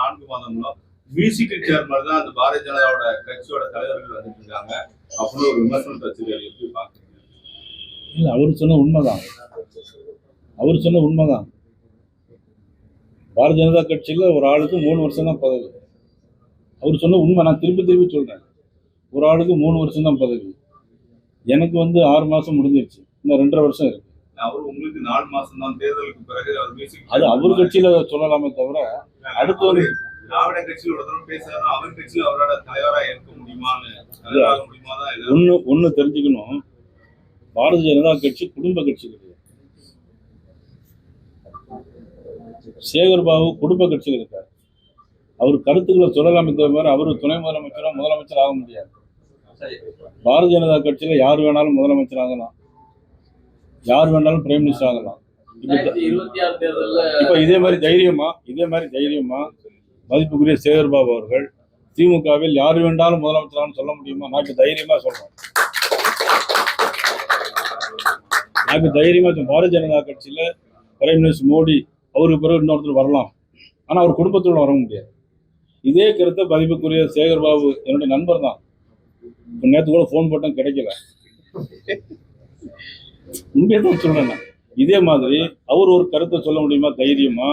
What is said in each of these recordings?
4 மாதங்களும் musical chair மாதிரி தான் அந்த பாரதிய ஜனதாவோட கட்சியோட தலைவர்கள் வந்துட்டு இருக்காங்க அப்படின்னு ஒரு விமர்சனத்தை வச்சிருக்காரு. எப்படி பாக்குறீங்க? இல்ல, அவர் சொன்ன உண்மைதான். பாரதிய ஜனதா கட்சியில ஒரு ஆளுக்கு 3 வருஷம் தான் பதவி. அவர் சொன்ன உண்மை. நான் திருப்பி சொல்றேன், ஒரு ஆளுக்கு 3 வருஷம் தான் பதவி. எனக்கு 6 மாசம் முடிஞ்சிருச்சு, இன்னும் 2.5 வருஷம் இருக்கு. அவர் உங்களுக்கு 4 மாசம் தான், தேர்தலுக்கு பிறகு அது அவர் கட்சியில சொல்லலாமே தவிர அடுத்து வந்து திராவிட கட்சியில் ஒரு தடவை பேசுறாரு, அவர் கட்சியில் அவரோட தலைவரா இருக்க முடியுமான்னு ஒண்ணு தெரிஞ்சுக்கணும். பாரதிய ஜனதா கட்சி குடும்ப கட்சி கிடையாது. சேகர் பாபு குடும்ப கட்சியில் இருக்காரு. அவர் கருத்துக்களை சொல்லலாமே தவிர அவரு துணை முதலமைச்சரோ முதலமைச்சர் ஆக முடியாது. பாரதிய ஜனதா கட்சியில யார் வேணாலும் முதலமைச்சர் ஆகலாம், யார் வேணாலும் பிரைம் மினிஸ்டர் ஆகலாம். இப்ப இதே மாதிரி தைரியமா மதிப்புக்குரிய சேகர் பாபு அவர்கள் திமுகவில் யார் வேண்டாலும் முதலமைச்சராக சொல்ல முடியுமா? நான் தைரியமா சொல்றேன். பாரதிய ஜனதா கட்சியில பிரைம் மினிஸ்டர் மோடி அவருக்கு பிறகு இன்னொருத்தர் வரலாம், ஆனா அவர் குடும்பத்தோட வர முடியாது. இதே கருத்தை மதிப்புக்குரிய சேகர் பாபு என்னுடைய நண்பர் தான். நேற்று கூட போன் போட்டோம், கிடைக்கல. உண்மையதான் சொல்றேன். இதே மாதிரி அவர் ஒரு கருத்தை சொல்ல முடியுமா தைரியமா?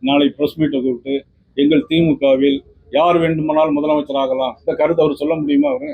நாளை பிரஸ் மீட்டை கூப்பிட்டு எங்கள் திமுகவில் யார் வேண்டுமானாலும் முதலமைச்சர் ஆகலாம், இந்த கருத்தை அவர் சொல்ல முடியுமா? அவரு